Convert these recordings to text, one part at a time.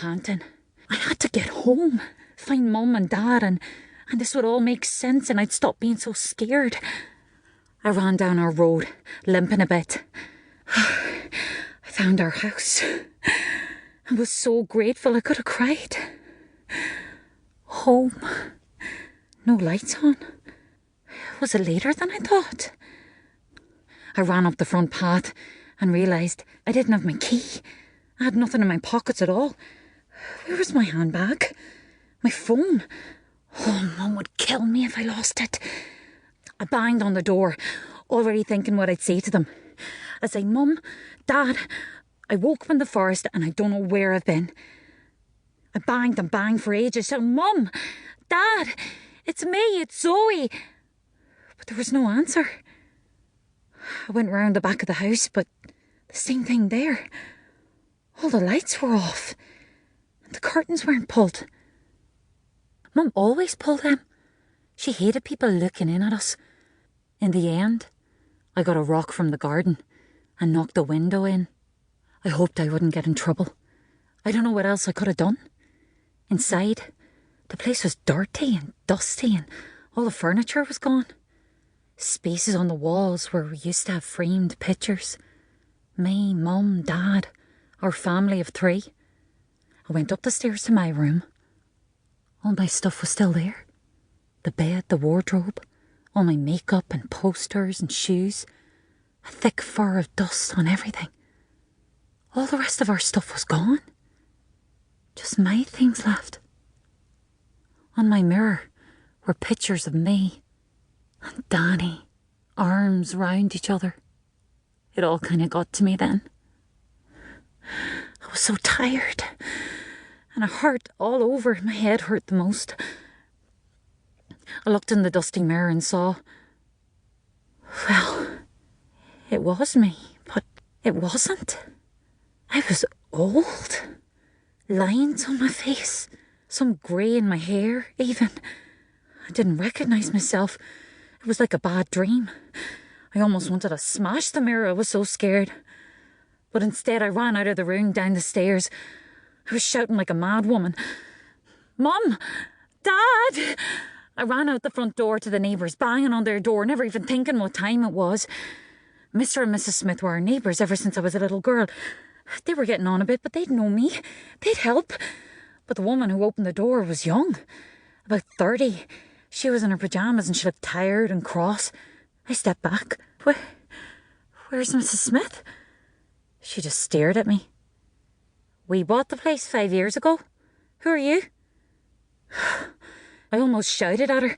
panting. I had to get home, find Mum and Dad, and this would all make sense and I'd stop being so scared. I ran down our road, limping a bit. I found our house. I was so grateful I could have cried. Home. No lights on. Was it later than I thought? I ran up the front path and realised I didn't have my key. I had nothing in my pockets at all. Where was my handbag? My phone? Oh, Mum would kill me if I lost it. I banged on the door, already thinking what I'd say to them. I'd say, Mum, Dad, I woke up in the forest and I don't know where I've been. I banged and banged for ages, shouting, Mum, Dad, it's me, it's Zoe. But there was no answer. I went round the back of the house, but the same thing there. All the lights were off. And the curtains weren't pulled. Mum always pulled them. She hated people looking in at us. In the end, I got a rock from the garden and knocked the window in. I hoped I wouldn't get in trouble. I don't know what else I could have done. Inside, the place was dirty and dusty and all the furniture was gone. Spaces on the walls where we used to have framed pictures. Me, Mum, Dad, our family of 3. I went up the stairs to my room. All my stuff was still there. The bed, the wardrobe, all my makeup and posters and shoes. A thick fur of dust on everything. All the rest of our stuff was gone. Just my things left. On my mirror were pictures of me and Danny, arms round each other. It all kind of got to me then. I was so tired, and it hurt all over. My head hurt the most. I looked in the dusty mirror and saw, well, it was me, but it wasn't. I was old. Lines on my face, some grey in my hair even. I didn't recognise myself. It was like a bad dream. I almost wanted to smash the mirror, I was so scared. But instead I ran out of the room, down the stairs. I was shouting like a mad woman. Mum! Dad! I ran out the front door to the neighbours, banging on their door, never even thinking what time it was. Mr. and Mrs. Smith were our neighbours ever since I was a little girl. They were getting on a bit, but they'd know me. They'd help. But the woman who opened the door was young, about 30. She was in her pyjamas and she looked tired and cross. I stepped back. Where's Mrs. Smith? She just stared at me. We bought the place 5 years ago. Who are you? I almost shouted at her.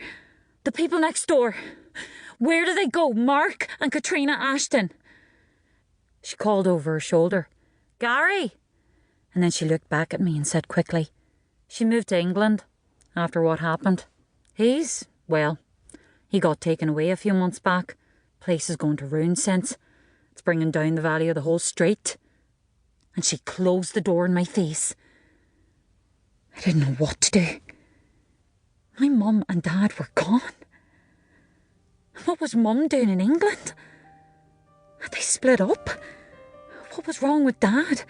The people next door. Where do they go? Mark and Katrina Ashton. She called over her shoulder. Gary! And then she looked back at me and said quickly, she moved to England after what happened. Well, he got taken away a few months back. Place is going to ruin since. It's bringing down the value of the whole street. And she closed the door in my face. I didn't know what to do. My mum and dad were gone. What was Mum doing in England? Had they split up? What was wrong with Dad?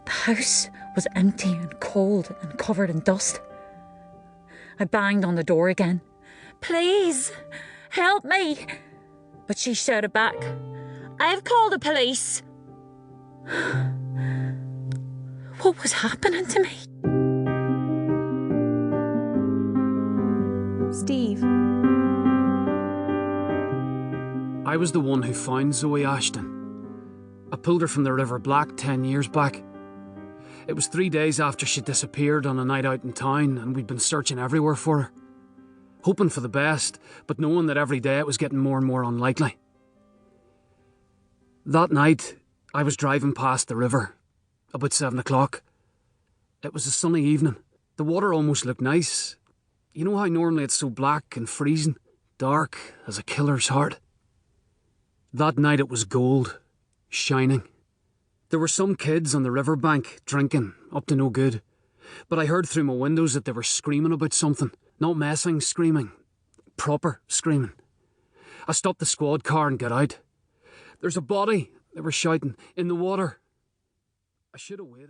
The house was empty and cold and covered in dust. I banged on the door again. Please, help me. But she shouted back, I've called the police. What was happening to me? Steve. I was the one who found Zoe Ashton. I pulled her from the River Black 10 years back. It was 3 days after she disappeared on a night out in town, and we'd been searching everywhere for her. Hoping for the best, but knowing that every day it was getting more and more unlikely. That night, I was driving past the river, about 7 o'clock. It was a sunny evening. The water almost looked nice. You know how normally it's so black and freezing, dark as a killer's heart? That night it was gold, shining. There were some kids on the riverbank drinking, up to no good. But I heard through my windows that they were screaming about something. Not messing screaming. Proper screaming. I stopped the squad car and got out. There's a body, they were shouting, in the water. I should have waited.